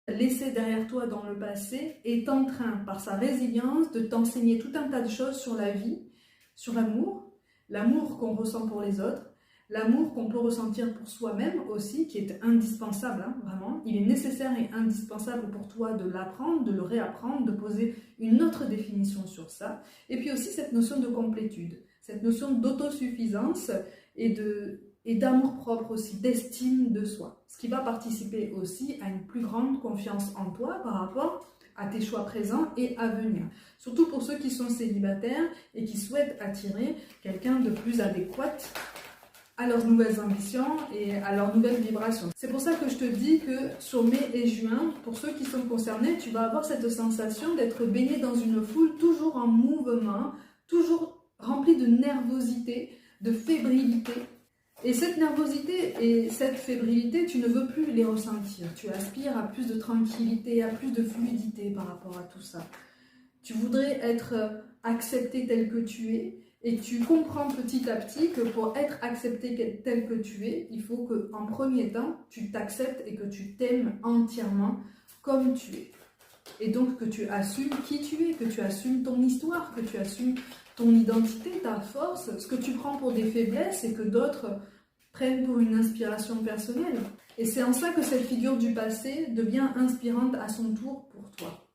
laissé derrière toi dans le passé est en train, par sa résilience, de t'enseigner tout un tas de choses sur la vie, sur l'amour, l'amour qu'on ressent pour les autres, l'amour qu'on peut ressentir pour soi-même aussi, qui est indispensable, hein, vraiment. Il est nécessaire et indispensable pour toi de l'apprendre, de le réapprendre, de poser une autre définition sur ça. Et puis aussi cette notion de complétude, cette notion d'autosuffisance et d'amour-propre aussi, d'estime de soi. Ce qui va participer aussi à une plus grande confiance en toi par rapport à tes choix présents et à venir. Surtout pour ceux qui sont célibataires et qui souhaitent attirer quelqu'un de plus adéquat à leurs nouvelles ambitions et à leurs nouvelles vibrations. C'est pour ça que je te dis que sur mai et juin, pour ceux qui sont concernés, tu vas avoir cette sensation d'être baigné dans une foule toujours en mouvement, toujours rempli de nervosité, de fébrilité. Et cette nervosité et cette fébrilité, tu ne veux plus les ressentir. Tu aspires à plus de tranquillité, à plus de fluidité par rapport à tout ça. Tu voudrais être accepté tel que tu es et tu comprends petit à petit que pour être accepté tel que tu es, il faut qu'en premier temps, tu t'acceptes et que tu t'aimes entièrement comme tu es. Et donc que tu assumes qui tu es, que tu assumes ton histoire, que tu assumes ton identité, ta force, ce que tu prends pour des faiblesses et que d'autres prennent pour une inspiration personnelle. Et c'est en ça que cette figure du passé devient inspirante à son tour pour toi.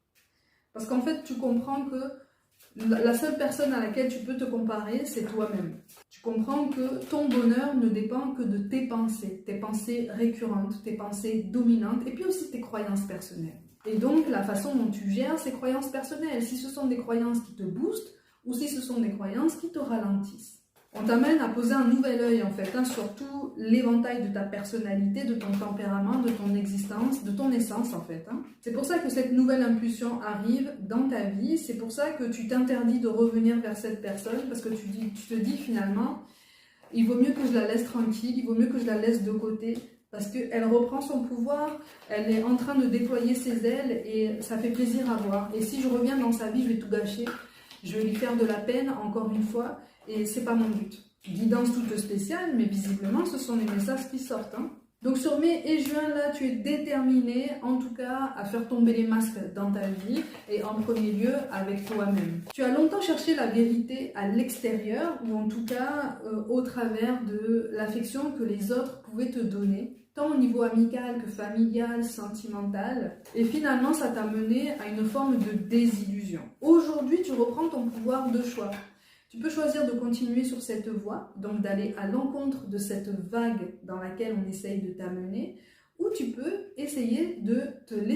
Parce qu'en fait, tu comprends que la seule personne à laquelle tu peux te comparer, c'est toi-même. Tu comprends que ton bonheur ne dépend que de tes pensées récurrentes, tes pensées dominantes, et puis aussi tes croyances personnelles. Et donc, la façon dont tu gères ces croyances personnelles, si ce sont des croyances qui te boostent, ou si ce sont des croyances qui te ralentissent. On t'amène à poser un nouvel œil en fait, sur tout l'éventail de ta personnalité, de ton tempérament, de ton existence, de ton essence en fait. C'est pour ça que cette nouvelle impulsion arrive dans ta vie, c'est pour ça que tu t'interdis de revenir vers cette personne, parce que tu te dis finalement, il vaut mieux que je la laisse tranquille, il vaut mieux que je la laisse de côté, parce qu'elle reprend son pouvoir, elle est en train de déployer ses ailes et ça fait plaisir à voir. Et si je reviens dans sa vie, je vais tout gâcher. Je vais lui faire de la peine, encore une fois, et c'est pas mon but. Guidance toute spéciale, mais visiblement, ce sont les messages qui sortent. Donc sur mai et juin, là, tu es déterminé, en tout cas, à faire tomber les masques dans ta vie, et en premier lieu, avec toi-même. Tu as longtemps cherché la vérité à l'extérieur, ou en tout cas, au travers de l'affection que les autres pouvaient te donner, tant au niveau amical que familial, sentimental. Et finalement, ça t'a mené à une forme de désillusion. Aujourd'hui, tu reprends ton pouvoir de choix. Tu peux choisir de continuer sur cette voie, donc d'aller à l'encontre de cette vague dans laquelle on essaye de t'amener, ou tu peux essayer de te laisser